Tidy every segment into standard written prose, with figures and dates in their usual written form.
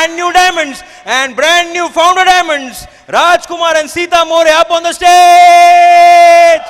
brand new diamonds and brand new founder diamonds, Rajkumar and Sita More up on the stage.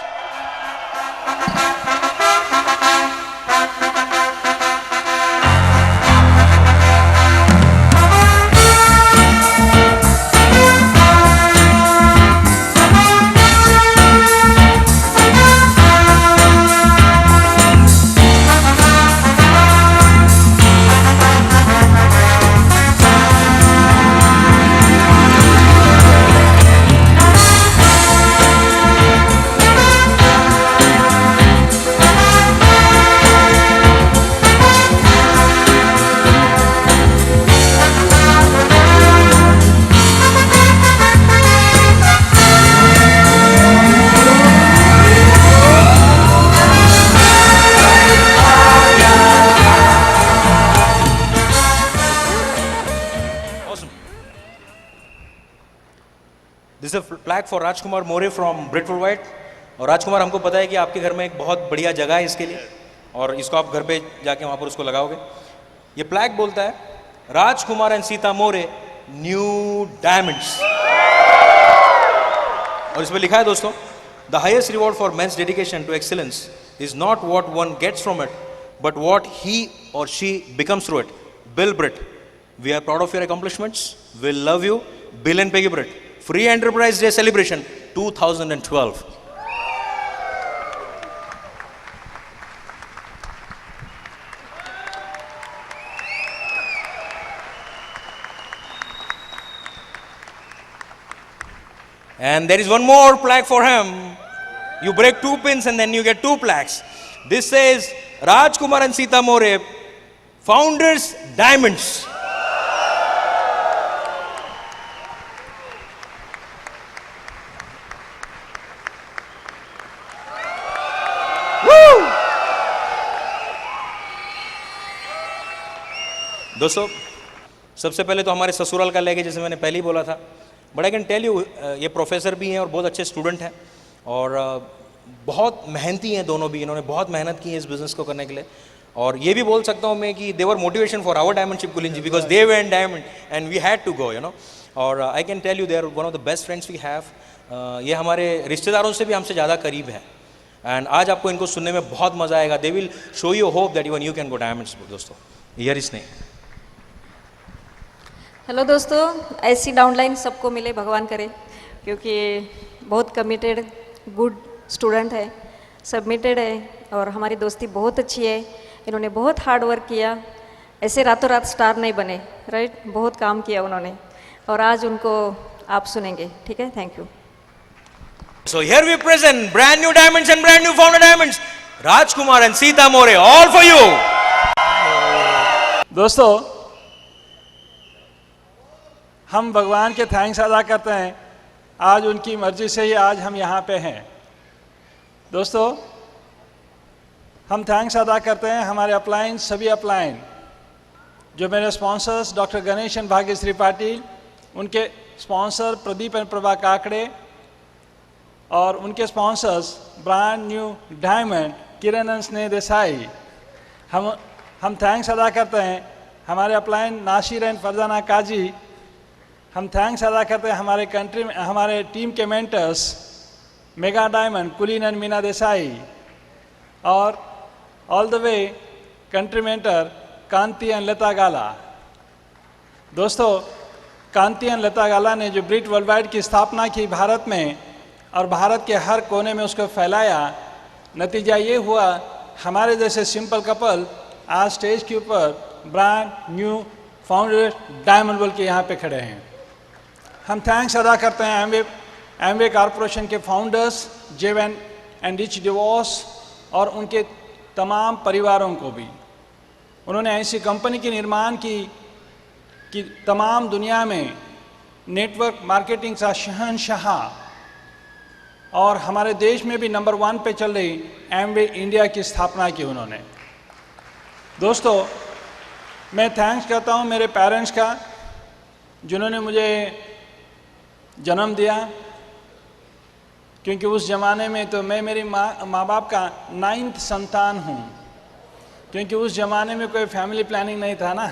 This is flag for Rajkumar More from Britt worldwide. और राजकुमार, हमको पता है कि आपके घर में एक बहुत बढ़िया जगह है इसके लिए, और इसको आप घर पे जाके वहाँ पर उसको लगाओगे। ये फ्लैग बोलता है Rajkumar and Sita More new diamonds, और इसमें लिखा है दोस्तों, the highest reward for men's dedication to excellence is not what one gets from it but what he or she becomes through it. Bill Britt, we are proud of your accomplishments, will love you, Bill and Peggy Britt. Free Enterprise Day Celebration 2012. And there is one more plaque for him. You break 2 pins and then you get 2 plaques. This says Rajkumar and Sita More, Founders Diamonds. दोस्तों, सबसे पहले तो हमारे ससुराल का लेके, जैसे मैंने पहले ही बोला था, but I can tell you, ये प्रोफेसर भी हैं और बहुत अच्छे स्टूडेंट हैं, और बहुत मेहनती हैं दोनों भी। इन्होंने बहुत मेहनत की है इस बिज़नेस को करने के लिए, और ये भी बोल सकता हूँ मैं कि they were motivation for our diamondship Kulin ji, because they went diamond and we had to go, you know. और I can tell you they are one of the best friends we have. ये हमारे रिश्तेदारों से भी हमसे ज़्यादा करीब है, एंड आज आपको इनको सुनने में बहुत मज़ा आएगा। They will show you hope that even you can go diamonds. दोस्तों, हियर इज नेम। हेलो दोस्तों, ऐसी डाउनलाइन सबको मिले भगवान करे, क्योंकि बहुत कमिटेड गुड स्टूडेंट है, सबमिटेड है, और हमारी दोस्ती बहुत अच्छी है। इन्होंने बहुत हार्ड वर्क किया, ऐसे रातों रात स्टार नहीं बने, राइट? बहुत काम किया उन्होंने, और आज उनको आप सुनेंगे, ठीक है? Thank you. So here we present brand new diamonds and brand new founder diamonds, Rajkumar and Sita More, all for you. दोस्तों, हम भगवान के थैंक्स अदा करते हैं, आज उनकी मर्जी से ही आज हम यहाँ पे हैं। दोस्तों, हम थैंक्स अदा करते हैं हमारे अपलाइन, सभी अपलाइन, जो मेरे sponsors doctor Ganesh and Bhagyashree Patil, उनके स्पॉन्सर प्रदीप एंड प्रभा काकड़े, और उनके sponsors brand new diamond Kiran and Sneh Desai. हम थैंक्स अदा करते हैं हमारे अपलाइन नासिर एंड फरजाना काजी। हम थैंक्स अदा करते हैं हमारे टीम के mentors mega diamond Kulin and Meena Desai, और all the way country mentor Kanti and Lata Gala. दोस्तों, कांति एंड लता गाला ने जो ब्रिट वर्ल्डवाइड की स्थापना की भारत में, और भारत के हर कोने में उसको फैलाया, नतीजा ये हुआ हमारे जैसे सिंपल कपल आज स्टेज के ऊपर ब्रांड न्यू फाउंडर डायमंड बोल के यहाँ पे खड़े हैं। हम थैंक्स अदा करते हैं एमवे कॉरपोरेशन के founders Jay Van and Rich DeVos और उनके तमाम परिवारों को भी। उन्होंने ऐसी कंपनी की निर्माण की कि तमाम दुनिया में नेटवर्क मार्केटिंग का शहंशाह, और हमारे देश में भी नंबर 1 पे चल रही एमवे इंडिया की स्थापना की उन्होंने। दोस्तों, मैं थैंक्स करता हूँ मेरे पेरेंट्स का, जिन्होंने मुझे जन्म दिया, क्योंकि उस ज़माने में तो मैं मेरी माँ बाप का 9th संतान हूँ, क्योंकि उस ज़माने में कोई फैमिली प्लानिंग नहीं था ना।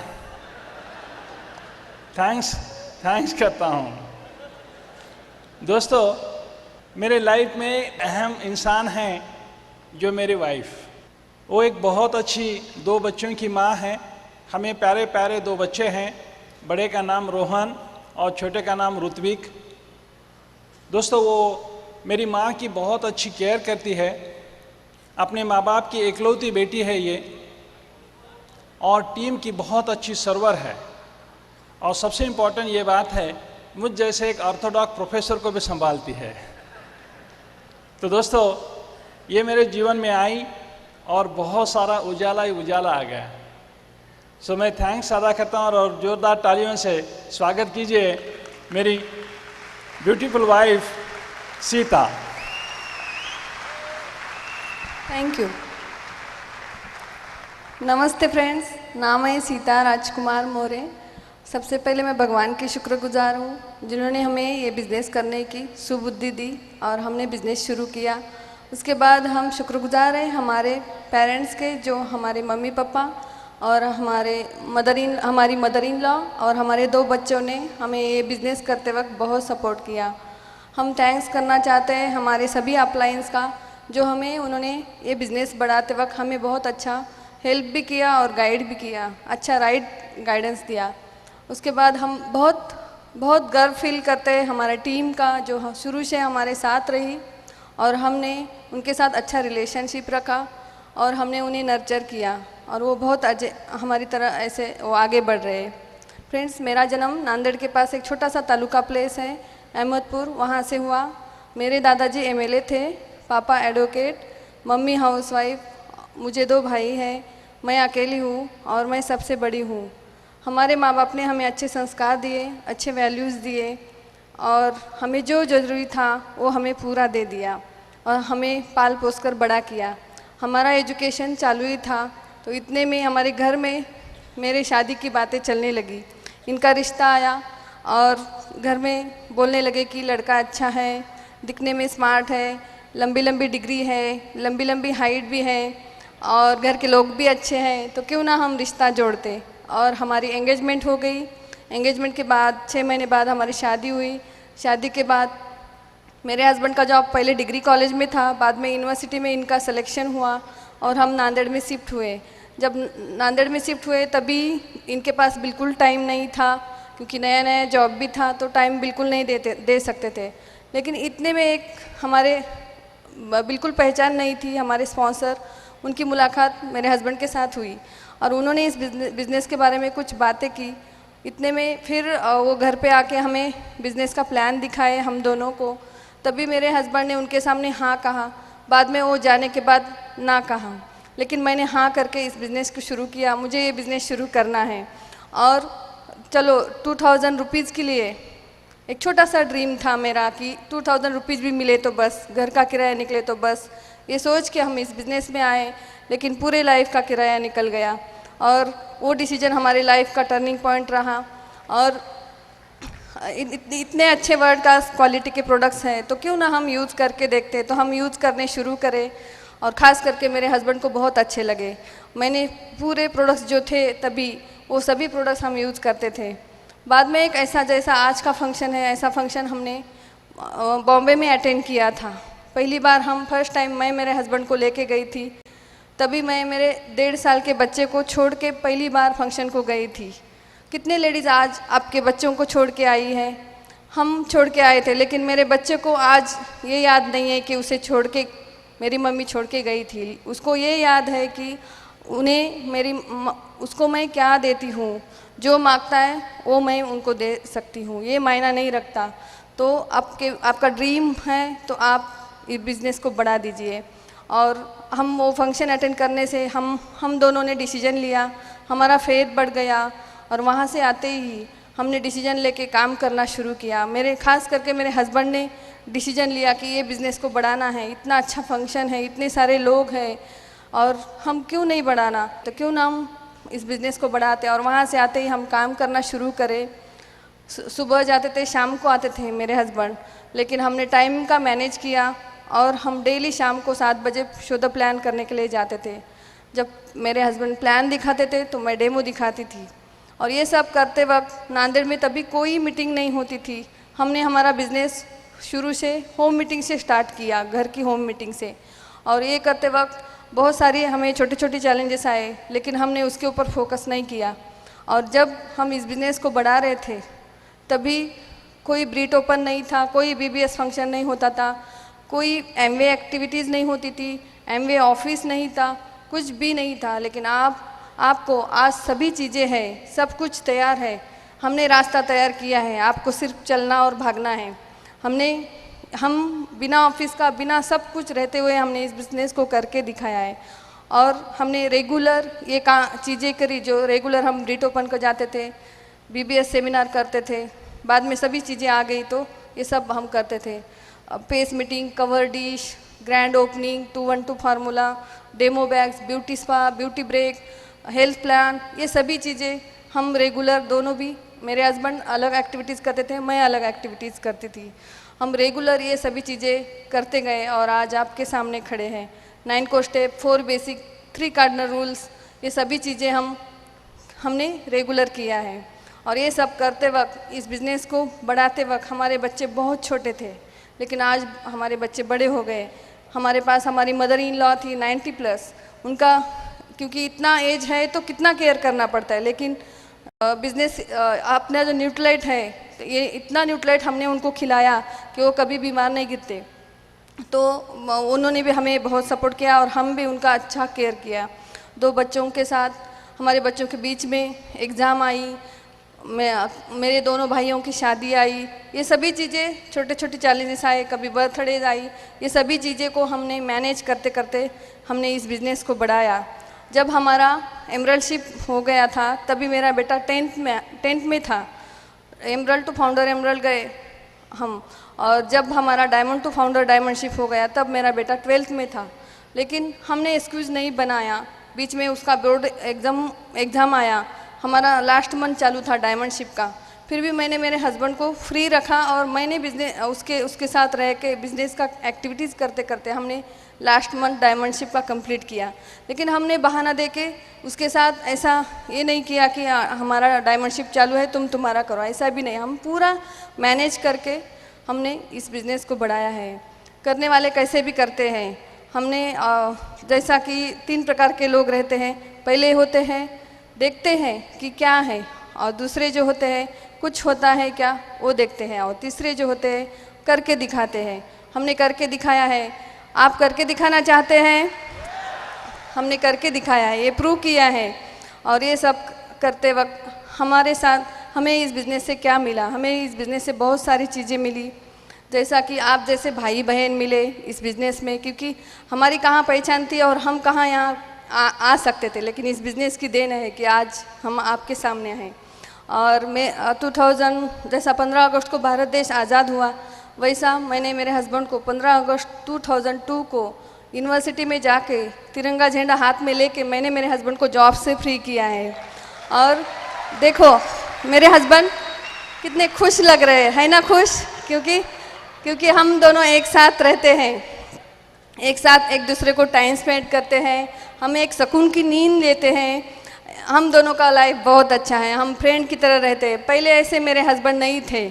थैंक्स करता हूँ। दोस्तों, मेरे लाइफ में अहम इंसान हैं जो मेरी वाइफ। वो एक बहुत अच्छी 2 बच्चों की माँ है। हमें प्यारे प्यारे 2 बच्चे हैं, बड़े का नाम रोहन और छोटे का नाम ऋत्विक। दोस्तों, वो मेरी माँ की बहुत अच्छी केयर करती है। अपने माँ बाप की इकलौती बेटी है ये, और टीम की बहुत अच्छी सर्वर है। और सबसे इम्पोर्टेंट ये बात है, मुझ जैसे एक ऑर्थोडॉक्स प्रोफेसर को भी संभालती है। तो दोस्तों, ये मेरे जीवन में आई और बहुत सारा उजाला ही उजाला आ गया। सो मैं थैंक्स अदा करता हूँ और जोरदार तालियों से स्वागत कीजिए मेरी beautiful wife Sita. Thank you. नमस्ते फ्रेंड्स, नाम है सीता राजकुमार मोरे। सबसे पहले मैं भगवान की शुक्रगुजार हूँ जिन्होंने हमें ये बिज़नेस करने की सुबुद्धि दी और हमने बिज़नेस शुरू किया। उसके बाद हम शुक्रगुजार हैं हमारे पेरेंट्स के, जो हमारे मम्मी पापा और हमारी मदर इन लॉ और हमारे 2 बच्चों ने हमें ये बिज़नेस करते वक्त बहुत सपोर्ट किया। हम थैंक्स करना चाहते हैं हमारे सभी अपलायंस का, जो हमें उन्होंने ये बिज़नेस बढ़ाते वक्त हमें बहुत अच्छा हेल्प भी किया और गाइड भी किया, अच्छा राइट गाइडेंस दिया। उसके बाद हम बहुत गर्व फील करते हैं हमारे टीम का, जो शुरू से हमारे साथ रही और हमने उनके साथ अच्छा रिलेशनशिप रखा और हमने उन्हें नर्चर किया और वो बहुत हमारी तरह ऐसे वो आगे बढ़ रहे हैं। फ्रेंड्स, मेरा जन्म नांदेड़ के पास एक छोटा सा तालुका प्लेस है अहमदपुर, वहाँ से हुआ। मेरे दादाजी एमएलए थे, पापा एडवोकेट, मम्मी हाउसवाइफ, मुझे 2 भाई हैं, मैं अकेली हूँ और मैं सबसे बड़ी हूँ। हमारे माँ बाप ने हमें अच्छे संस्कार दिए, अच्छे वैल्यूज़ दिए और हमें जो ज़रूरी था वो हमें पूरा दे दिया और हमें पाल पोस कर बड़ा किया। हमारा एजुकेशन चालू ही था तो इतने में हमारे घर में मेरे शादी की बातें चलने लगी। इनका रिश्ता आया और घर में बोलने लगे कि लड़का अच्छा है, दिखने में स्मार्ट है, लंबी लंबी डिग्री है, लंबी लंबी हाइट भी है और घर के लोग भी अच्छे हैं, तो क्यों ना हम रिश्ता जोड़ते। और हमारी एंगेजमेंट हो गई। एंगेजमेंट के बाद 6 महीने बाद हमारी शादी हुई। शादी के बाद मेरे हस्बैंड का जॉब पहले डिग्री कॉलेज में था, बाद में यूनिवर्सिटी में इनका सिलेक्शन हुआ और हम नांदेड़ में शिफ्ट हुए। जब नांदेड़ में शिफ्ट हुए तभी इनके पास बिल्कुल टाइम नहीं था, क्योंकि नया नया जॉब भी था तो टाइम बिल्कुल नहीं दे सकते थे। लेकिन इतने में एक हमारे बिल्कुल पहचान नहीं थी, हमारे स्पॉन्सर, उनकी मुलाकात मेरे हस्बैंड के साथ हुई और उन्होंने इस बिज़नेस के बारे में कुछ बातें की। इतने में फिर वो घर पे आके हमें बिज़नेस का प्लान दिखाए हम दोनों को। तभी मेरे हस्बैंड ने उनके सामने हाँ कहा, बाद में वो जाने के बाद ना कहा, लेकिन मैंने हाँ करके इस बिज़नेस को शुरू किया। मुझे ये बिज़नेस शुरू करना है और चलो 2000 रुपीज़ के लिए एक छोटा सा ड्रीम था मेरा कि 2000 रुपीज़ भी मिले तो बस, घर का किराया निकले तो बस, ये सोच के हम इस बिज़नेस में आए। लेकिन पूरे लाइफ का किराया निकल गया और वो डिसीजन हमारे लाइफ का टर्निंग पॉइंट रहा। और इतने अच्छे वर्ल्ड क्लास क्वालिटी के प्रोडक्ट्स हैं तो क्यों ना हम यूज़ करके देखते। तो हम यूज़ करने शुरू करें और ख़ास करके मेरे हस्बैंड को बहुत अच्छे लगे। मैंने पूरे प्रोडक्ट्स जो थे तभी वो सभी प्रोडक्ट्स हम यूज़ करते थे। बाद में एक ऐसा जैसा आज का फंक्शन है, ऐसा फंक्शन हमने बॉम्बे में अटेंड किया था। पहली बार हम फर्स्ट टाइम मैं मेरे हस्बैंड को लेके गई थी। तभी मैं मेरे 1.5 साल के बच्चे को छोड़ के पहली बार फंक्शन को गई थी। कितने लेडीज़ आज आपके बच्चों को छोड़ के आई है, हम छोड़ के आए थे, लेकिन मेरे बच्चे को आज ये याद नहीं है कि उसे छोड़ के मेरी मम्मी छोड़ के गई थी। उसको ये याद है कि उसको मैं क्या देती हूँ, जो मांगता है वो मैं उनको दे सकती हूँ, ये मायना नहीं रखता। तो आपका ड्रीम है तो आप इस बिज़नेस को बढ़ा दीजिए। और हम वो फंक्शन अटेंड करने से हम दोनों ने डिसीजन लिया, हमारा फेथ बढ़ गया और वहाँ से आते ही हमने डिसीजन लेके काम करना शुरू किया। खास करके मेरे हस्बैंड ने डिसीजन लिया कि ये बिज़नेस को बढ़ाना है, इतना अच्छा फंक्शन है, इतने सारे लोग हैं और हम क्यों नहीं बढ़ाना, तो क्यों ना हम इस बिज़नेस को बढ़ाते। और वहाँ से आते ही हम काम करना शुरू करें। सुबह जाते थे, शाम को आते थे मेरे हस्बैंड, लेकिन हमने टाइम का मैनेज किया और हम डेली शाम को 7 बजे शो द प्लान करने के लिए जाते थे। जब मेरे हस्बैंड प्लान दिखाते थे तो मैं डेमो दिखाती थी और ये सब करते वक्त नांदेड़ में तभी कोई मीटिंग नहीं होती थी। हमने हमारा बिजनेस शुरू से होम मीटिंग से स्टार्ट किया, घर की होम मीटिंग से। और ये करते वक्त बहुत सारी हमें छोटे छोटे चैलेंजेस आए, लेकिन हमने उसके ऊपर फोकस नहीं किया। और जब हम इस बिज़नेस को बढ़ा रहे थे तभी कोई ब्रीट ओपन नहीं था, कोई बीबीएस फंक्शन नहीं होता था, कोई एमवे एक्टिविटीज़ नहीं होती थी, एमवे ऑफिस नहीं था, कुछ भी नहीं था। लेकिन आपको आज सभी चीज़ें हैं, सब कुछ तैयार है। हमने रास्ता तैयार किया है, आपको सिर्फ चलना और भागना है। हम बिना ऑफिस का, बिना सब कुछ रहते हुए हमने इस बिज़नेस को करके दिखाया है। और हमने रेगुलर ये चीज़ें करी जो रेगुलर हम ब्रीट ओपन को जाते थे, बीबीएस सेमिनार करते थे, बाद में सभी चीज़ें आ गई तो ये सब हम करते थे। Pace meeting, cover dish, grand opening, 212 formula, demo bags, beauty spa, beauty break, health plan, ये सभी चीज़ें हम रेगुलर, दोनों भी, मेरे हस्बैंड अलग एक्टिविटीज़ करते थे, मैं अलग एक्टिविटीज़ करती थी। हम रेगुलर ये सभी चीज़ें करते गए और आज आपके सामने खड़े हैं। 9 को स्टेप, 4 बेसिक, 3 कार्डिनल रूल्स, ये सभी चीज़ें हमने रेगुलर किया है। और ये सब करते वक्त, इस बिज़नेस को बढ़ाते वक्त हमारे बच्चे बहुत छोटे थे, लेकिन आज हमारे बच्चे बड़े हो गए। हमारे पास हमारी मदर इन लॉ थी 90+, उनका क्योंकि इतना एज है तो कितना केयर करना पड़ता है, लेकिन बिज़नेस अपना जो न्यूट्रलाइट है, ये इतना न्यूट्रलाइट हमने उनको खिलाया कि वो कभी बीमार नहीं गिरते। तो उन्होंने भी हमें बहुत सपोर्ट किया और हम भी उनका अच्छा केयर किया। 2 बच्चों के साथ, हमारे बच्चों के बीच में एग्ज़ाम आई, मेरे दोनों भाइयों की शादी आई, ये सभी चीज़ें, छोटे छोटे चैलेंजेस आए, कभी बर्थडेज आई, ये सभी चीज़ें को हमने मैनेज करते करते हमने इस बिज़नेस को बढ़ाया। जब हमारा एमरल्डशिप हो गया था तभी मेरा बेटा 10th में था। एमरल्ड टू फाउंडर एमरल्ड गए हम, और जब हमारा डायमंड टू फाउंडर डायमंडशिप हो गया तब मेरा बेटा 12th में था। लेकिन हमने एक्सक्यूज़ नहीं बनाया, बीच में उसका बोर्ड एग्ज़ाम आया, हमारा लास्ट मंथ चालू था डायमंडशिप का, फिर भी मैंने मेरे हस्बैंड को फ्री रखा और मैंने बिजनेस उसके साथ रह के बिज़नेस का एक्टिविटीज़ करते करते हमने लास्ट मंथ डायमंडशिप का कंप्लीट किया। लेकिन हमने बहाना दे के उसके साथ ऐसा ये नहीं किया कि हमारा डायमंडशिप चालू है तुम्हारा करो, ऐसा भी नहीं। हम पूरा मैनेज करके हमने इस बिज़नेस को बढ़ाया है। करने वाले कैसे भी करते हैं। हमने जैसा कि 3 प्रकार के लोग रहते हैं, पहले होते हैं देखते हैं कि क्या है, और दूसरे जो होते हैं कुछ होता है क्या वो देखते हैं, और तीसरे जो होते हैं करके दिखाते हैं। हमने करके दिखाया है। आप करके दिखाना चाहते हैं? हमने करके दिखाया है, ये प्रूव किया है। और ये सब करते वक्त हमारे साथ हमें इस बिज़नेस से क्या मिला, हमें इस बिज़नेस से बहुत सारी चीज़ें मिली। जैसा कि आप जैसे भाई बहन मिले इस बिज़नेस में, क्योंकि हमारी कहाँ पहचान थी और हम कहाँ यहाँ आ सकते थे, लेकिन इस बिज़नेस की देन है कि आज हम आपके सामने हैं। और मैं 2000 जैसा 15 अगस्त को भारत देश आज़ाद हुआ, वैसा मैंने मेरे हस्बैंड को 15 अगस्त 2002 को यूनिवर्सिटी में जाके तिरंगा झंडा हाथ में लेके मैंने मेरे हस्बैंड को जॉब से फ्री किया है। और देखो मेरे हस्बैंड कितने खुश लग रहे हैं, है ना खुश? क्योंकि हम दोनों एक साथ रहते हैं, एक साथ एक दूसरे को टाइम स्पेंड करते हैं, हम एक सुकून की नींद लेते हैं। हम दोनों का लाइफ बहुत अच्छा है, हम फ्रेंड की तरह रहते हैं। पहले ऐसे मेरे हस्बैंड नहीं थे,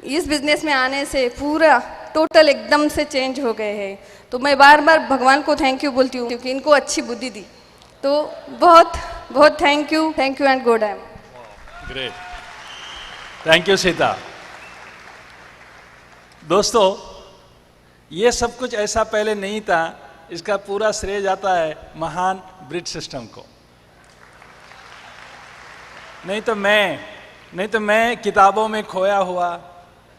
इस बिज़नेस में आने से पूरा टोटल एकदम से चेंज हो गए हैं। तो मैं बार बार भगवान को थैंक यू बोलती हूँ क्योंकि इनको अच्छी बुद्धि दी। तो बहुत बहुत thank you and good I. Great, thank you Sita. दोस्तों, ये सब कुछ ऐसा पहले नहीं था, इसका पूरा श्रेय जाता है महान ब्रिज सिस्टम को। नहीं तो मैं किताबों में खोया हुआ,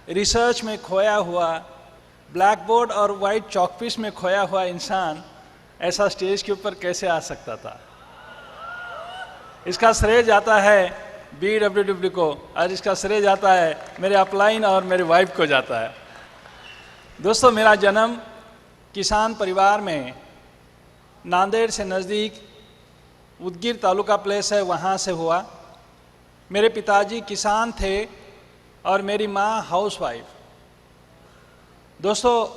रिसर्च में खोया हुआ, ब्लैक बोर्ड और वाइट चॉकपीस में खोया हुआ इंसान ऐसा स्टेज के ऊपर कैसे आ सकता था। इसका श्रेय जाता है BWW को, और इसका श्रेय जाता है मेरे अपलाइन और मेरी वाइफ को जाता है। दोस्तों, मेरा जन्म किसान परिवार में नांदेड़ से नज़दीक उदगीर तालुका प्लेस है, वहाँ से हुआ। मेरे पिताजी किसान थे और मेरी माँ हाउसवाइफ। दोस्तों,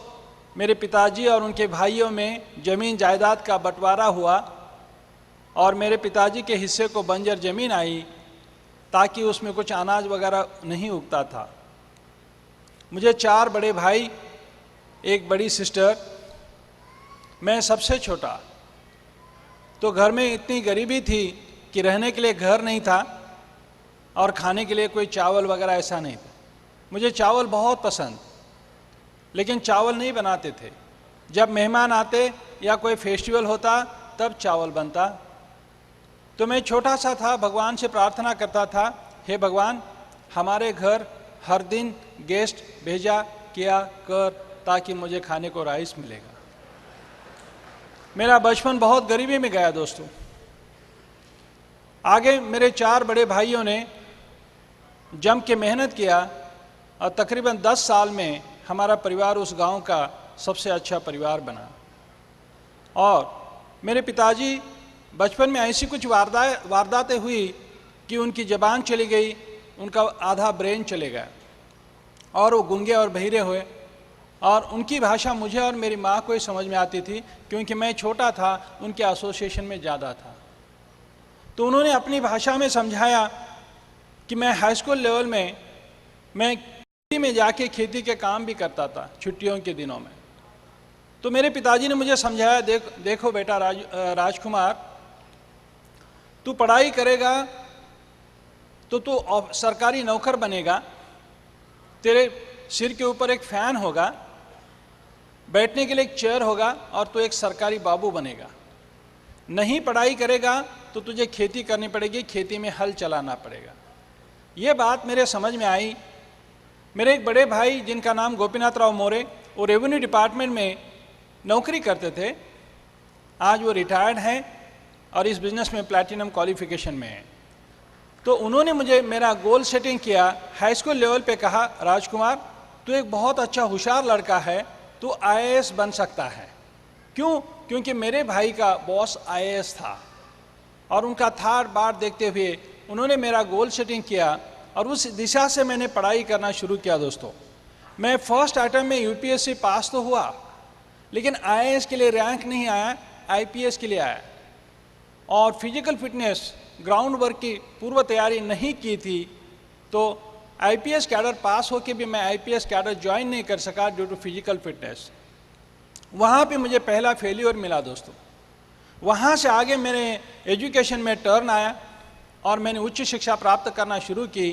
मेरे पिताजी और उनके भाइयों में ज़मीन जायदाद का बंटवारा हुआ और मेरे पिताजी के हिस्से को बंजर ज़मीन आई, ताकि उसमें कुछ अनाज वगैरह नहीं उगता था। मुझे 4 बड़े भाई, एक बड़ी सिस्टर, मैं सबसे छोटा। तो घर में इतनी गरीबी थी कि रहने के लिए घर नहीं था और खाने के लिए कोई चावल वगैरह ऐसा नहीं था। मुझे चावल बहुत पसंद, लेकिन चावल नहीं बनाते थे। जब मेहमान आते या कोई फेस्टिवल होता तब चावल बनता। तो मैं छोटा सा था, भगवान से प्रार्थना करता था, हे भगवान हमारे घर हर दिन गेस्ट भेजा किया कर ताकि मुझे खाने को राइस मिलेगा। मेरा बचपन बहुत गरीबी में गया दोस्तों। आगे मेरे 4 बड़े भाइयों ने जम के मेहनत किया और तकरीबन 10 साल में हमारा परिवार उस गांव का सबसे अच्छा परिवार बना। और मेरे पिताजी बचपन में ऐसी कुछ वारदातें हुई कि उनकी ज़बान चली गई, उनका आधा ब्रेन चले गया और वो गूंगे और बहिरे हुए। और उनकी भाषा मुझे और मेरी माँ को ही समझ में आती थी, क्योंकि मैं छोटा था, उनके एसोसिएशन में ज़्यादा था। तो उन्होंने अपनी भाषा में समझाया कि मैं हाई स्कूल लेवल में मैं खेती में जाके खेती के काम भी करता था छुट्टियों के दिनों में। तो मेरे पिताजी ने मुझे समझाया, देखो बेटा राजकुमार, तू पढ़ाई करेगा तो तू सरकारी नौकर बनेगा, तेरे सिर के ऊपर एक फ़ैन होगा, बैठने के लिए एक चेयर होगा और तू एक सरकारी बाबू बनेगा। नहीं पढ़ाई करेगा तो तुझे खेती करनी पड़ेगी, खेती में हल चलाना पड़ेगा। ये बात मेरे समझ में आई। मेरे एक बड़े भाई जिनका नाम गोपीनाथ राव मोरे, वो रेवेन्यू डिपार्टमेंट में नौकरी करते थे। आज वो रिटायर्ड हैं और इस बिज़नेस में प्लैटिनम क्वालिफिकेशन में है। तो उन्होंने मुझे मेरा गोल सेटिंग किया, हाई स्कूल लेवल पे कहा, राजकुमार तू एक बहुत अच्छा होशियार लड़का है, तू IAS बन सकता है। क्यों? क्योंकि मेरे भाई का बॉस IAS था और उनका थाट बाट देखते हुए उन्होंने मेरा गोल सेटिंग किया और उस दिशा से मैंने पढ़ाई करना शुरू किया। दोस्तों, मैं फर्स्ट अटेम्प्ट में UPSC पास तो हुआ, लेकिन IAS के लिए रैंक नहीं आया, IPS के लिए आया। और फिजिकल फिटनेस ग्राउंड वर्क की पूर्व तैयारी नहीं की थी, तो IPS कैडर पास होके भी मैं IPS कैडर ज्वाइन नहीं कर सका ड्यू टू फिजिकल फिटनेस। वहाँ पे मुझे पहला फेल्योर मिला दोस्तों। वहाँ से आगे मेरे एजुकेशन में टर्न आया और मैंने उच्च शिक्षा प्राप्त करना शुरू की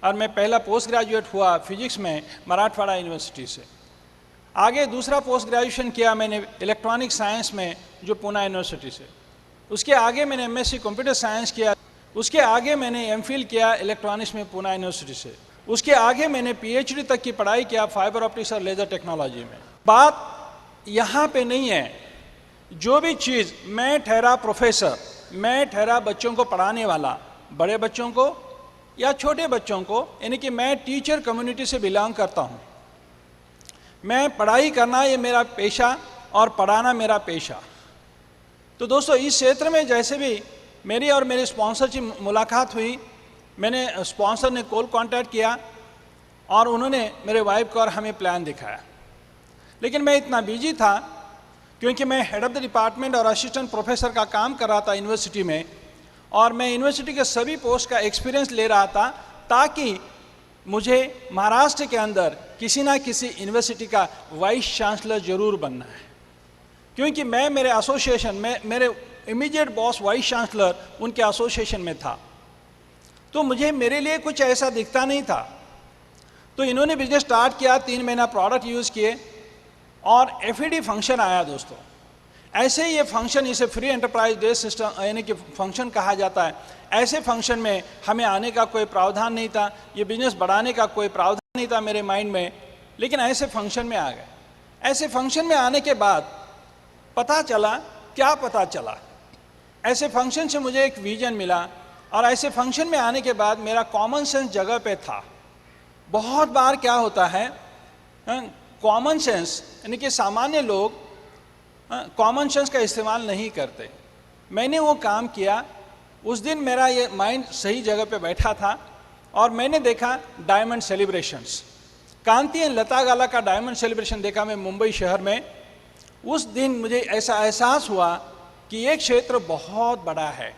और मैं पहला पोस्ट ग्रेजुएट हुआ फिजिक्स में मराठवाड़ा यूनिवर्सिटी से। आगे दूसरा पोस्ट ग्रेजुएशन किया मैंने इलेक्ट्रॉनिक साइंस में जो पूना यूनिवर्सिटी से। उसके आगे मैंने MSc कंप्यूटर साइंस किया। उसके आगे मैंने MPhil किया इलेक्ट्रॉनिक्स में पूना यूनिवर्सिटी से। उसके आगे मैंने PhD तक की पढ़ाई किया फाइबर ऑप्टिक्स और लेज़र टेक्नोलॉजी में। बात यहाँ पे नहीं है, जो भी चीज़ मैं ठहरा प्रोफेसर, मैं ठहरा बच्चों को पढ़ाने वाला, बड़े बच्चों को या छोटे बच्चों को, यानी कि मैं टीचर कम्युनिटी से बिलोंग करता हूँ। मैं पढ़ाई करना ये मेरा पेशा और पढ़ाना मेरा पेशा। तो दोस्तों, इस क्षेत्र में जैसे भी मेरी और मेरे स्पॉन्सर की मुलाकात हुई, मैंने स्पॉन्सर ने कॉल कांटेक्ट किया और उन्होंने मेरे वाइफ को और हमें प्लान दिखाया। लेकिन मैं इतना बिजी था क्योंकि मैं हेड ऑफ द डिपार्टमेंट और असिस्टेंट प्रोफेसर का काम कर रहा था यूनिवर्सिटी में, और मैं यूनिवर्सिटी के सभी पोस्ट का एक्सपीरियंस ले रहा था ताकि मुझे महाराष्ट्र के अंदर किसी ना किसी यूनिवर्सिटी का वाइस चांसलर जरूर बनना है। क्योंकि मैं मेरे एसोसिएशन में, मेरे इमीडिएट बॉस वाइस चांसलर उनके एसोसिएशन में था, तो मुझे मेरे लिए कुछ ऐसा दिखता नहीं था। तो इन्होंने बिजनेस स्टार्ट किया, 3 महीना प्रोडक्ट यूज़ किए और FED फंक्शन आया दोस्तों। ऐसे ही ये फंक्शन, इसे फ्री एंटरप्राइज बेस्ड सिस्टम यानी कि फंक्शन कहा जाता है। ऐसे फंक्शन में हमें आने का कोई प्रावधान नहीं था, ये बिजनेस बढ़ाने का कोई प्रावधान नहीं था मेरे माइंड में, लेकिन ऐसे फंक्शन में आ गए। ऐसे फंक्शन में आने के बाद पता चला, क्या पता चला, ऐसे फंक्शन से मुझे एक विजन मिला और ऐसे फंक्शन में आने के बाद मेरा कॉमन सेंस जगह पे था। बहुत बार क्या होता है, कॉमन सेंस यानी कि सामान्य लोग कॉमन सेंस का इस्तेमाल नहीं करते। मैंने वो काम किया। उस दिन मेरा ये माइंड सही जगह पे बैठा था और मैंने देखा diamond celebrations, Kanti and Lata गाला का डायमंड सेलिब्रेशन देखा मैं मुंबई शहर में। उस दिन मुझे ऐसा एहसास हुआ कि ये क्षेत्र बहुत बड़ा है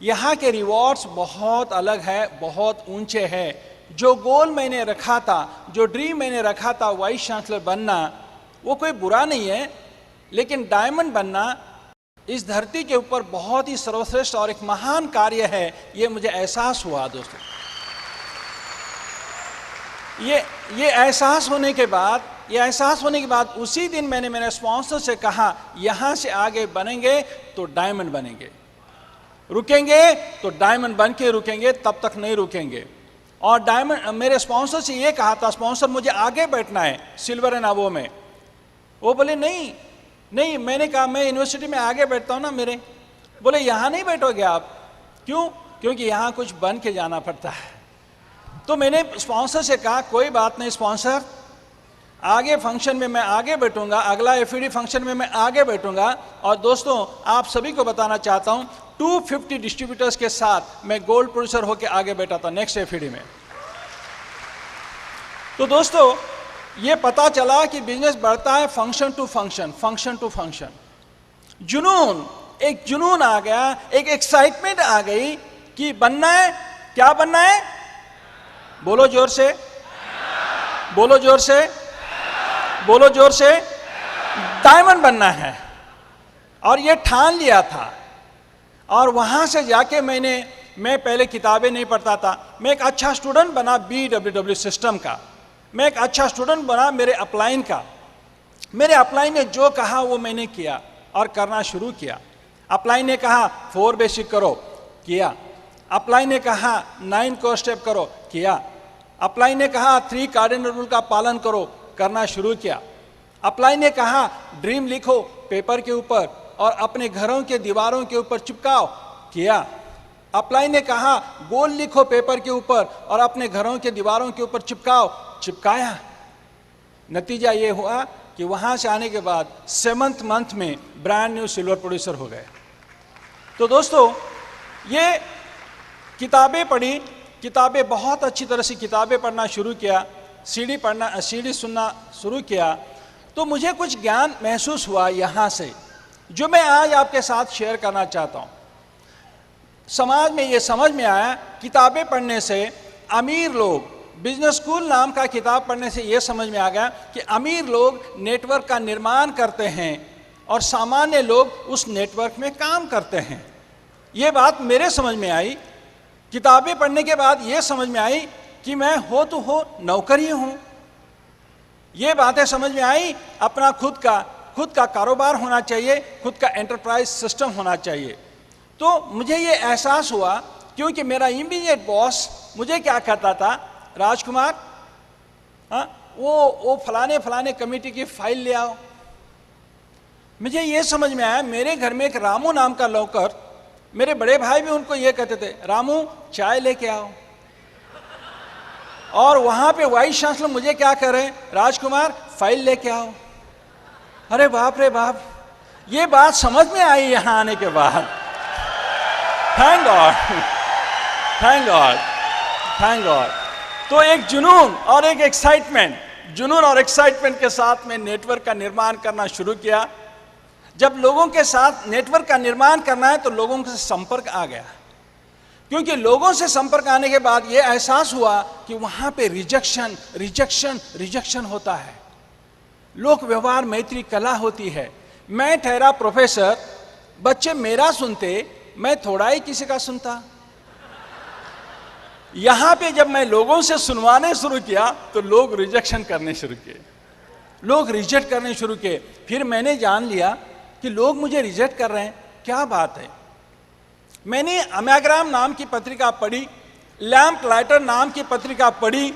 यहाँ के रिवॉर्ड्स बहुत अलग है, बहुत ऊंचे हैं। जो गोल मैंने रखा था, जो ड्रीम मैंने रखा था वाइस चांसलर बनना, वो कोई बुरा नहीं है, लेकिन डायमंड बनना इस धरती के ऊपर बहुत ही सर्वश्रेष्ठ और एक महान कार्य है। ये मुझे एहसास हुआ दोस्तों। ये एहसास होने के बाद उसी दिन मैंने मेरे स्पॉन्सर से कहा, यहाँ से आगे बनेंगे तो डायमंड बनेंगे, रुकेंगे तो डायमंड बन के रुकेंगे, तब तक नहीं रुकेंगे। और डायमंड, मेरे स्पॉन्सर से ये कहा था, स्पॉन्सर मुझे आगे बैठना है सिल्वर एंड अबव में। वो बोले नहीं। मैंने कहा मैं यूनिवर्सिटी में आगे बैठता हूँ ना मेरे। बोले यहाँ नहीं बैठोगे आप। क्यों? क्योंकि यहाँ कुछ बन के जाना पड़ता है। तो मैंने स्पॉन्सर से कहा कोई बात नहीं स्पॉन्सर, आगे फंक्शन में मैं आगे बैठूंगा, अगला एफईडी फंक्शन में मैं आगे बैठूंगा। और दोस्तों आप सभी को बताना चाहता हूं 250 डिस्ट्रीब्यूटर्स के साथ मैं गोल्ड प्रोड्यूसर होकर आगे बैठा था नेक्स्ट एफईडी में। तो दोस्तों ये पता चला कि बिजनेस बढ़ता है फंक्शन टू फंक्शन। एक जुनून आ गया, एक एक्साइटमेंट आ गई कि बनना है। क्या बनना है? बोलो जोर से, बोलो जोर से, बोलो जोर से। डायमंड बनना है। और ये ठान लिया था। और वहां से जाके मैं पहले किताबें नहीं पढ़ता था, मैं एक अच्छा स्टूडेंट बना BWW सिस्टम का, मैं एक अच्छा स्टूडेंट बना मेरे अपलाइन का। मेरे अपलाइन ने जो कहा वो मैंने किया और करना शुरू किया। अपलाइन ने कहा 4 बेसिक करो, किया। अपलाइन ने कहा 9 कोर स्टेप करो, किया। अपलाइन ने कहा 3 कार्डिनल रूल का पालन करो, करना शुरू किया। अपलाइन ने कहा ड्रीम लिखो पेपर के ऊपर और अपने घरों के दीवारों के ऊपर चिपकाओ, किया। अपलाइन ने कहा गोल लिखो पेपर के ऊपर और अपने घरों के दीवारों के ऊपर चिपकाओ, चिपकाया। नतीजा ये हुआ कि वहां से आने के बाद 7th मंथ में ब्रांड न्यू सिल्वर प्रोड्यूसर हो गए। तो दोस्तों ये किताबें पढ़ी, किताबें बहुत अच्छी तरह से किताबें पढ़ना शुरू किया, सीडी सुनना शुरू किया। तो मुझे कुछ ज्ञान महसूस हुआ यहाँ से, जो मैं आज आपके साथ शेयर करना चाहता हूँ। समाज में ये समझ में आया, किताबें पढ़ने से अमीर लोग, बिजनेस स्कूल नाम का किताब पढ़ने से ये समझ में आ गया कि अमीर लोग नेटवर्क का निर्माण करते हैं और सामान्य लोग उस नेटवर्क में काम करते हैं। ये बात मेरे समझ में आई। किताबें पढ़ने के बाद ये समझ में आई कि मैं हो नौकर ही हूँ। ये बातें समझ में आई, अपना खुद का कारोबार होना चाहिए, खुद का एंटरप्राइज सिस्टम होना चाहिए। तो मुझे ये एहसास हुआ, क्योंकि मेरा इमीडिएट बॉस मुझे क्या कहता था, राजकुमार वो फलाने कमेटी की फाइल ले आओ। मुझे ये समझ में आया, मेरे घर में एक रामू नाम का नौकर, मेरे बड़े भाई भी उनको ये कहते थे, रामू चाय लेके आओ। और वहां पे वाइस चांसलर मुझे क्या कह रहे हैं, राजकुमार फाइल लेके आओ। अरे बाप रे बाप, ये बात समझ में आई यहां आने के बाद। Thank God, thank God, thank God. तो एक जुनून और एक एक्साइटमेंट के साथ में नेटवर्क का निर्माण करना शुरू किया। जब लोगों के साथ नेटवर्क का निर्माण करना है तो लोगों से संपर्क आ गया, क्योंकि लोगों से संपर्क आने के बाद ये एहसास हुआ कि वहां पे रिजेक्शन होता है। लोक व्यवहार मैत्री कला होती है। मैं ठहरा प्रोफेसर, बच्चे मेरा सुनते, मैं थोड़ा ही किसी का सुनता। यहां पे जब मैं लोगों से सुनवाने शुरू किया तो लोग रिजेक्शन करने शुरू किए, लोग रिजेक्ट करने शुरू किए। फिर मैंने जान लिया कि लोग मुझे रिजेक्ट कर रहे हैं, क्या बात है। मैंने अमेग्राम नाम की पत्रिका पढ़ी, लैम्प लाइटर नाम की पत्रिका पढ़ी,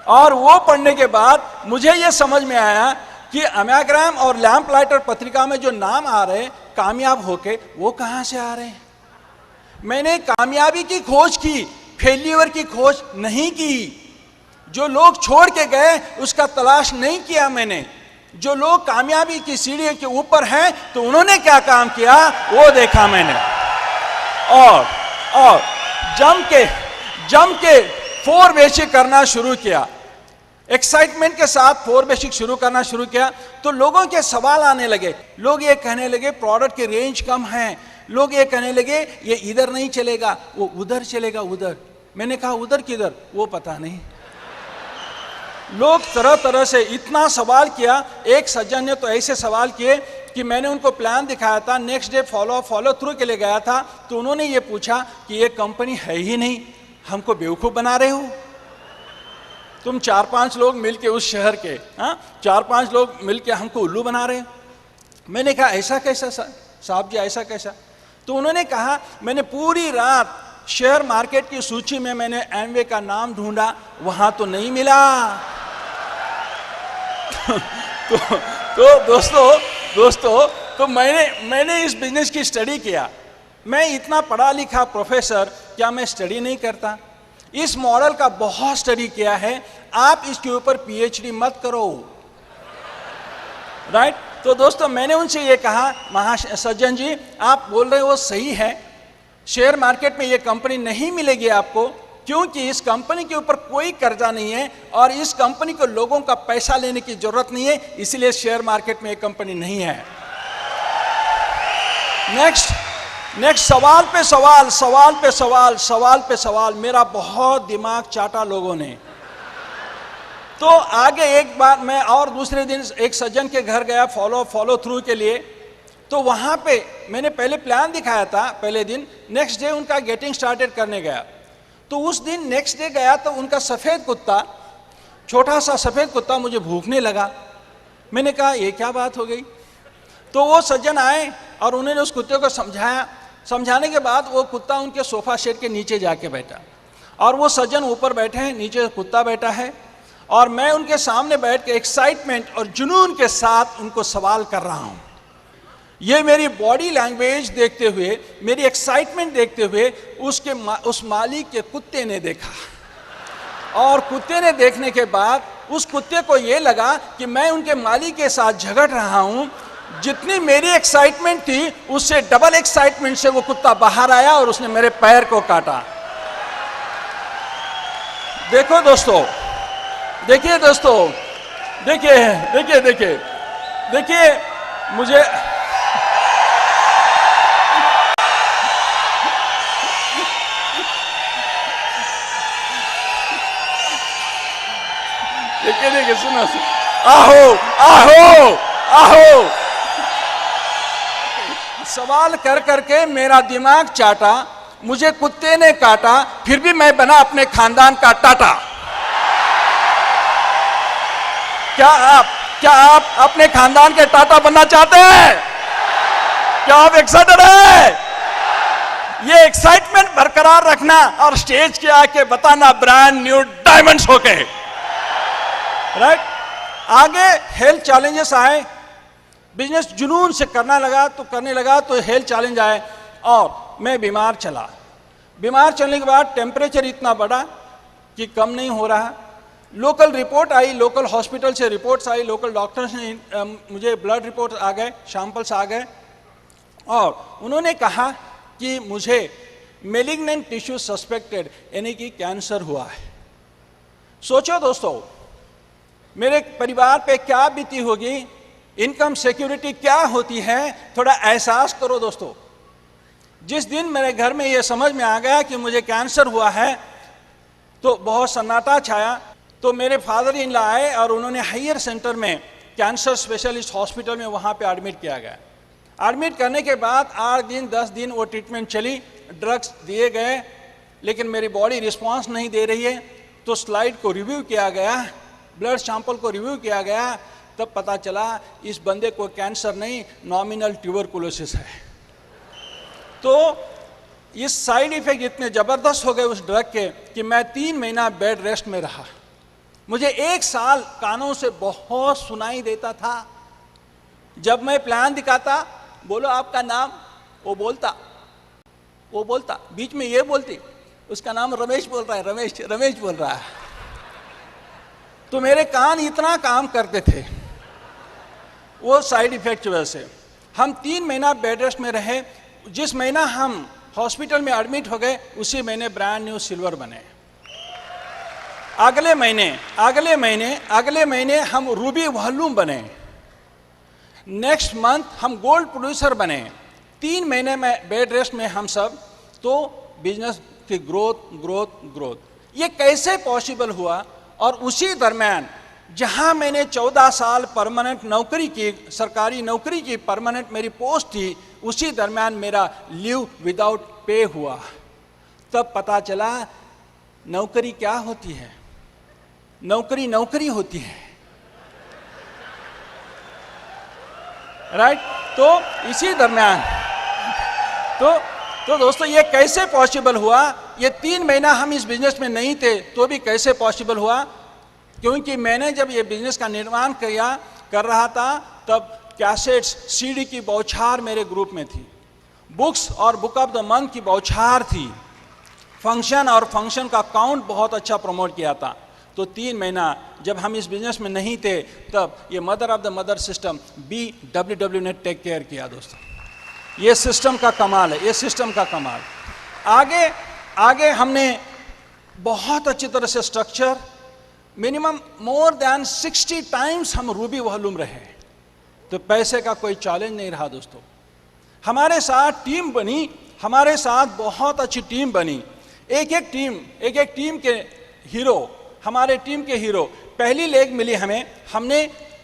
और वो पढ़ने के बाद मुझे ये समझ में आया कि अमेग्राम और लैम्प लाइटर पत्रिका में जो नाम आ रहे हैं कामयाब होके, वो कहाँ से आ रहे हैं। मैंने कामयाबी की खोज की, फेल्यूर की खोज नहीं की। जो लोग छोड़ के गए उसका तलाश नहीं किया मैंने। जो लोग कामयाबी की सीढ़ी के ऊपर हैं तो उन्होंने क्या काम किया वो देखा मैंने। और जम के 4 बेसिक करना शुरू किया। एक्साइटमेंट के साथ 4 बेसिक शुरू करना शुरू किया तो लोगों के सवाल आने लगे। लोग ये कहने लगे प्रोडक्ट की रेंज कम है, लोग ये कहने लगे ये इधर नहीं चलेगा, वो उधर चलेगा, उधर। मैंने कहा उधर किधर, वो पता नहीं। लोग तरह तरह से इतना सवाल किया। एक सज्जन ने तो ऐसे सवाल किए कि मैंने उनको प्लान दिखाया था, नेक्स्ट डे फॉलो थ्रू के लिए गया था, तो उन्होंने ये पूछा कि ये कंपनी है ही नहीं, हमको बेवकूफ़ बना रहे हो तुम। 4-5 लोग मिलके उस शहर के, 4-5 लोग मिलके हमको उल्लू बना रहे हो। मैंने कहा ऐसा कैसा साहब जी, ऐसा कैसा? तो उन्होंने कहा मैंने पूरी रात शेयर मार्केट की सूची में मैंने एमवे का नाम ढूंढा, वहां तो नहीं मिला। तो दोस्तों तो मैंने इस बिजनेस की स्टडी किया। मैं इतना पढ़ा लिखा प्रोफेसर, क्या मैं स्टडी नहीं करता? इस मॉडल का बहुत स्टडी किया है। आप इसके ऊपर पीएचडी मत करो, राइट? तो दोस्तों मैंने उनसे ये कहा, सज्जन जी आप बोल रहे हो सही है, शेयर मार्केट में ये कंपनी नहीं मिलेगी आपको, क्योंकि इस कंपनी के ऊपर कोई कर्जा नहीं है और इस कंपनी को लोगों का पैसा लेने की जरूरत नहीं है, इसलिए शेयर मार्केट में ये कंपनी नहीं है। नेक्स्ट सवाल पे सवाल, मेरा बहुत दिमाग चाटा लोगों ने। तो आगे एक बार मैं और दूसरे दिन एक सज्जन के घर गया फॉलो थ्रू के लिए। तो वहां पे मैंने पहले प्लान दिखाया था पहले दिन, नेक्स्ट डे उनका गेटिंग स्टार्टेड करने गया। तो उस दिन नेक्स्ट डे गया तो उनका सफ़ेद कुत्ता, छोटा सा सफ़ेद कुत्ता मुझे भूखने लगा। मैंने कहा ये क्या बात हो गई? तो वो सज्जन आए और उन्होंने उस कुत्ते को समझाया। समझाने के बाद वो कुत्ता उनके सोफा सेट के नीचे जाके बैठा और वो सज्जन ऊपर बैठे हैं, नीचे कुत्ता बैठा है और मैं उनके सामने बैठ के एक्साइटमेंट और जुनून के साथ उनको सवाल कर रहा हूँ। ये मेरी बॉडी लैंग्वेज देखते हुए, मेरी एक्साइटमेंट देखते हुए उस मालिक के कुत्ते ने देखा और कुत्ते ने देखने के बाद उस कुत्ते को ये लगा कि मैं उनके मालिक के साथ झगड़ रहा हूँ। जितनी मेरी एक्साइटमेंट थी उससे डबल एक्साइटमेंट से वो कुत्ता बाहर आया और उसने मेरे पैर को काटा। देखो दोस्तों, देखिए मुझे देखिए सुनो, आहो सवाल कर करके मेरा दिमाग चाटा, मुझे कुत्ते ने काटा, फिर भी मैं बना अपने खानदान का टाटा। क्या आप अपने खानदान के टाटा बनना चाहते हैं? क्या आप एक्साइटेड हैं? ये एक्साइटमेंट बरकरार रखना और स्टेज के आके बताना ब्रांड न्यू डायमंड्स होके, राइट? आगे हेल्थ चैलेंजेस आए, बिजनेस जुनून से करने लगा तो हेल्थ चैलेंज आए और मैं बीमार चलने के बाद टेम्परेचर इतना बढ़ा कि कम नहीं हो रहा। लोकल रिपोर्ट आई, लोकल हॉस्पिटल से रिपोर्ट्स आई, लोकल डॉक्टर्स ने मुझे ब्लड रिपोर्ट आ गए, सैंपल्स आ गए और उन्होंने कहा कि मुझे मेलिग्नेंट टिश्यू सस्पेक्टेड यानी कि कैंसर हुआ है। सोचो दोस्तों, मेरे परिवार पे क्या बीती होगी, इनकम सिक्योरिटी क्या होती है, थोड़ा एहसास करो दोस्तों। जिस दिन मेरे घर में ये समझ में आ गया कि मुझे कैंसर हुआ है तो बहुत सन्नाटा छाया। तो मेरे फादर इन लॉ आए और उन्होंने हायर सेंटर में कैंसर स्पेशलिस्ट हॉस्पिटल में वहाँ पे एडमिट किया गया। एडमिट करने के बाद 8 दिन 10 दिन वो ट्रीटमेंट चली, ड्रग्स दिए गए, लेकिन मेरी बॉडी रिस्पांस नहीं दे रही है। तो स्लाइड को रिव्यू किया गया, ब्लड सैंपल को रिव्यू किया गया, तब पता चला इस बंदे को कैंसर नहीं, नॉमिनल ट्यूबरकुलोसिस है। तो इस साइड इफेक्ट इतने ज़बरदस्त हो गए उस ड्रग के कि मैं 3 महीना बेड रेस्ट में रहा। मुझे 1 साल कानों से बहुत सुनाई देता था। जब मैं प्लान दिखाता, बोलो आपका नाम, वो बोलता बीच में ये बोलती, उसका नाम रमेश बोल रहा है, रमेश बोल रहा है। तो मेरे कान इतना काम करते थे वो साइड इफेक्ट की वजह से। हम 3 महीना बेड रेस्ट में रहे। जिस महीना हम हॉस्पिटल में एडमिट हो गए उसी महीने ब्रांड न्यू सिल्वर बने। अगले महीने हम रूबी वॉल्यूम बने। नेक्स्ट मंथ हम गोल्ड प्रोड्यूसर बने। 3 महीने में बेड रेस्ट में हम सब, तो बिजनेस की ग्रोथ। ये कैसे पॉसिबल हुआ? और उसी दरम्यान जहां मैंने 14 साल परमानेंट नौकरी की, सरकारी नौकरी की, परमानेंट मेरी पोस्ट थी, उसी दरम्यान मेरा लीव विदाउट पे हुआ। तब पता चला नौकरी क्या होती है। नौकरी होती है, राइट? तो इसी दरम्यान तो दोस्तों ये कैसे पॉसिबल हुआ? ये 3 महीना हम इस बिजनेस में नहीं थे तो भी कैसे पॉसिबल हुआ? क्योंकि मैंने जब ये बिजनेस का निर्माण कर रहा था तब कैसेट्स, सीडी की बौछार मेरे ग्रुप में थी, बुक्स और बुक ऑफ द मंथ की बौछार थी, फंक्शन का काउंट बहुत अच्छा प्रमोट किया था। तो 3 महीना जब हम इस बिजनेस में नहीं थे तब ये mother of the mother system BWW ने टेक केयर किया। दोस्तों ये सिस्टम का कमाल है, ये सिस्टम का कमाल। आगे हमने बहुत अच्छी तरह से structure, minimum more than 60 times हम रूबी वॉल्यूम रहे, तो पैसे का कोई चैलेंज नहीं रहा। दोस्तों हमारे साथ टीम बनी, हमारे साथ बहुत अच्छी टीम बनी, एक एक टीम के हीरो, हमारे टीम के हीरो। पहली लेग मिली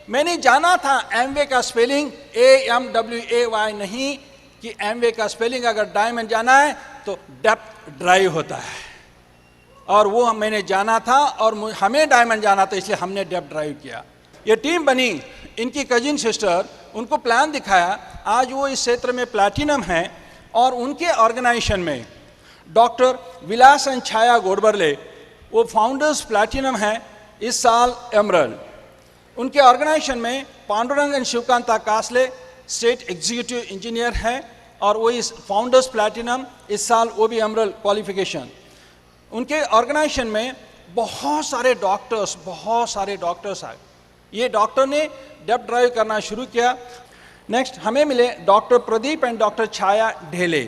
मैंने जाना था एमवे का स्पेलिंग AMWAY नहीं, कि एमवे का स्पेलिंग अगर डायमंड जाना है तो डेप्थ ड्राइव होता है, और वो मैंने जाना था और हमें डायमंड जाना था, इसलिए हमने डेप्थ ड्राइव किया। ये टीम बनी, इनकी कजिन सिस्टर, उनको प्लान दिखाया, आज वो इस क्षेत्र में प्लैटिनम है। और उनके ऑर्गेनाइजेशन में डॉक्टर विलास एंड छाया गोडबरले, वो फाउंडर्स प्लैटिनम है, इस साल एमरल्ड। उनके ऑर्गेनाइजेशन में Pandurang and Shivkanta Kasle state executive engineer है, और वो इस फाउंडर्स प्लैटिनम, इस साल वो भी एमरल्ड क्वालिफिकेशन। उनके ऑर्गेनाइजेशन में बहुत सारे डॉक्टर्स आए। ये डॉक्टर ने डेप्थ ड्राइव करना शुरू किया। नेक्स्ट हमें मिले doctor Pradeep and doctor Chhaya Dhele,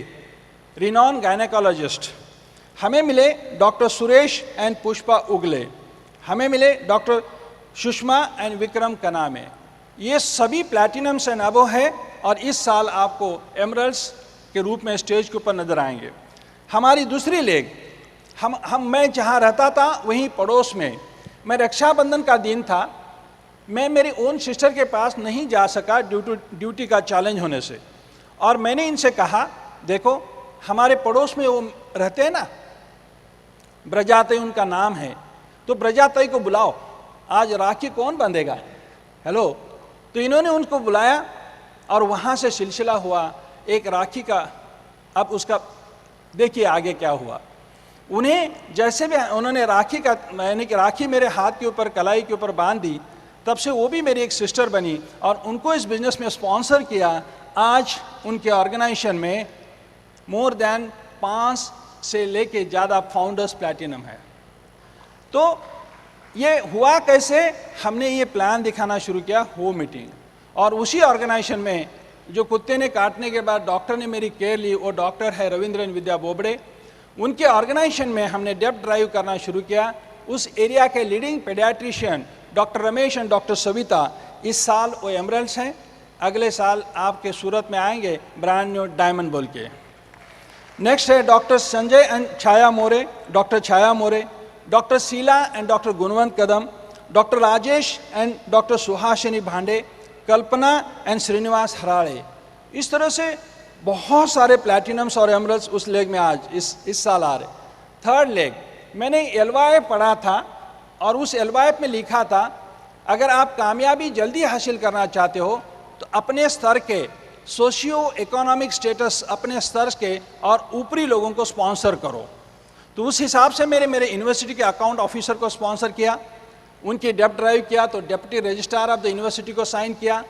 renowned gynaecologist. हमें मिले डॉक्टर सुरेश एंड पुष्पा उगले। हमें मिले डॉक्टर सुषमा एंड विक्रम कनामे। ये सभी प्लैटिनम्स एंड अबो है, और इस साल आपको एमरल्ड्स के रूप में स्टेज के ऊपर नजर आएंगे। हमारी दूसरी लेग, मैं जहाँ रहता था वहीं पड़ोस में, मैं रक्षाबंधन का दिन था, मैं मेरी ओन सिस्टर के पास नहीं जा सका ड्यूटी का चैलेंज होने से, और मैंने इनसे कहा देखो हमारे पड़ोस में वो रहते हैं ना, ब्रजातई उनका नाम है, तो ब्रजातई को बुलाओ, आज राखी कौन बांधेगा, हेलो। तो इन्होंने उनको बुलाया और वहाँ से सिलसिला हुआ एक राखी का। अब उसका देखिए आगे क्या हुआ। उन्हें जैसे भी उन्होंने राखी मेरे हाथ के ऊपर, कलाई के ऊपर बांध दी, तब से वो भी मेरी एक सिस्टर बनी और उनको इस बिजनेस में स्पॉन्सर किया। आज उनके ऑर्गेनाइजेशन में मोर देन 5 से लेके ज़्यादा फाउंडर्स प्लैटिनम है। तो ये हुआ कैसे, हमने ये प्लान दिखाना शुरू किया, होम मीटिंग, और उसी ऑर्गेनाइजेशन में जो कुत्ते ने काटने के बाद डॉक्टर ने मेरी केयर ली, वो डॉक्टर है रविंद्रन विद्या बोबड़े। उनके ऑर्गेनाइजेशन में हमने डेप्थ ड्राइव करना शुरू किया। उस एरिया के leading paediatrician doctor Ramesh and doctor Savita इस साल वो एमरल्ड्स हैं, अगले साल आपके सूरत में आएंगे ब्रांड न्यू डायमंड बोल के। नेक्स्ट है doctor Sanjay and Chhaya More, doctor Chhaya More, doctor Sheela and doctor Gunwant Kadam, doctor Rajesh and doctor Suhasini Bhande, Kalpana and Srinivas हराड़े। इस तरह से बहुत सारे प्लैटिनम्स और एमरल्ड्स उस लेग में आज इस साल आ रहे। थर्ड लेग मैंने LYF पढ़ा था और उस LYF में लिखा था अगर आप कामयाबी जल्दी हासिल करना चाहते हो तो अपने स्तर के सोशियो इकोनॉमिक स्टेटस, अपने स्तर के और ऊपरी लोगों को स्पॉन्सर करो। तो उस हिसाब से मेरे यूनिवर्सिटी के अकाउंट ऑफिसर को स्पॉन्सर किया, उनकी डेप्थ ड्राइव किया, तो deputy registrar of the university को साइन किया।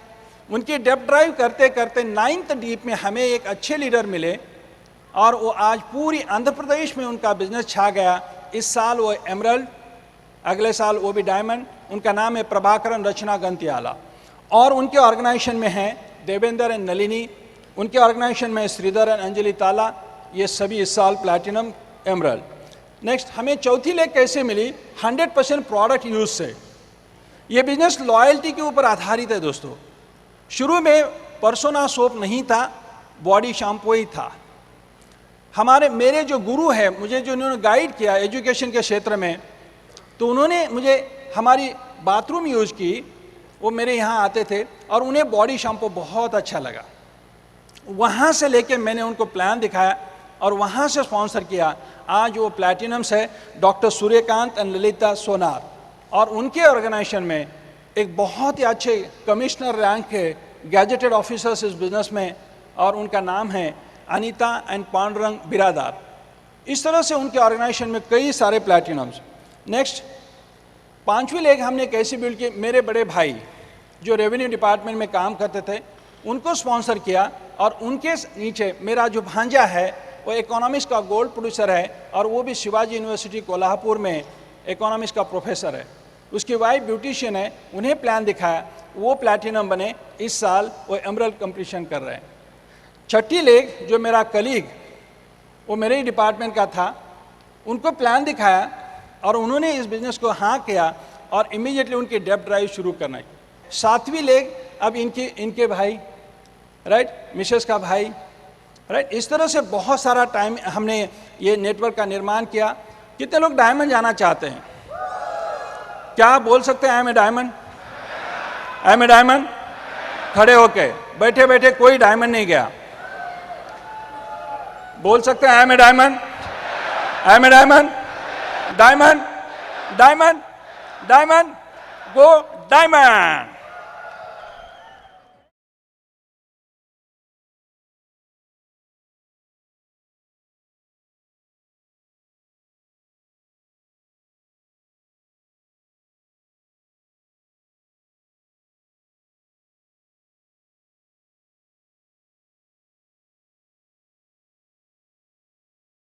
उनकी डेप्थ ड्राइव करते करते 9th डीप में हमें एक अच्छे लीडर मिले और वो आज पूरी आंध्र प्रदेश में उनका बिजनेस छा गया। इस साल वो एमरल्ड, अगले साल वो भी डायमंड। उनका नाम है प्रभाकरन रचना गंतियाला, और उनके ऑर्गेनाइजेशन में हैं देवेंद्र एंड नलिनी, उनके ऑर्गेनाइजेशन में श्रीधर एंड अंजलि ताला। ये सभी इस साल प्लैटिनम एमरल्ड। नेक्स्ट हमें चौथी लेग कैसे मिली, 100% प्रोडक्ट यूज से। ये बिजनेस लॉयल्टी के ऊपर आधारित है दोस्तों। शुरू में पर्सोना सोप नहीं था, बॉडी शैम्पू ही था। मेरे जो गुरु है, मुझे जो उन्होंने गाइड किया एजुकेशन के क्षेत्र में, तो उन्होंने मुझे हमारी बाथरूम यूज़ की, वो मेरे यहाँ आते थे और उन्हें बॉडी शैम्पू बहुत अच्छा लगा। वहाँ से लेके मैंने उनको प्लान दिखाया और वहाँ से स्पॉन्सर किया। आज वो प्लैटिनम्स है डॉक्टर सूर्यकांत एंड ललिता सोनार, और उनके ऑर्गेनाइजेशन में एक बहुत ही अच्छे कमिश्नर रैंक के गैजेटेड ऑफिसर्स इस बिजनेस में, और उनका नाम है अनीता एंड पांडुरंग बिरादार। इस तरह से उनके ऑर्गेनाइजेशन में कई सारे प्लैटिनम्स। नेक्स्ट, 5वीं लेग हमने कैसे बिल्ड की, मेरे बड़े भाई जो रेवेन्यू डिपार्टमेंट में काम करते थे उनको स्पॉन्सर किया, और उनके नीचे मेरा जो भांजा है वो इकोनॉमिक्स का गोल्ड प्रोड्यूसर है, और वो भी शिवाजी यूनिवर्सिटी कोल्हापुर में इकोनॉमिक्स का प्रोफेसर है। उसकी वाइफ ब्यूटिशियन है, उन्हें प्लान दिखाया, वो प्लैटिनम बने। इस साल वो एमरल्ड कंपटीशन कर रहे हैं। 6ठी लेग जो मेरा कलीग, वो मेरे ही डिपार्टमेंट का था, उनको प्लान दिखाया और उन्होंने इस बिज़नेस को हाँ किया और इमीडिएटली उनकी डेब्ट ड्राइव शुरू करना। 7वीं लेग अब इनके भाई, राइट, मिसेस का भाई, राइट। इस तरह से बहुत सारा टाइम हमने ये नेटवर्क का निर्माण किया। कितने लोग डायमंड जाना चाहते हैं? क्या आप बोल सकते हैं I am a diamond? I am a diamond? खड़े होके, बैठे बैठे कोई डायमंड नहीं गया। बोल सकते हैं I am a diamond? I am a diamond? Diamond, diamond, diamond, go diamond.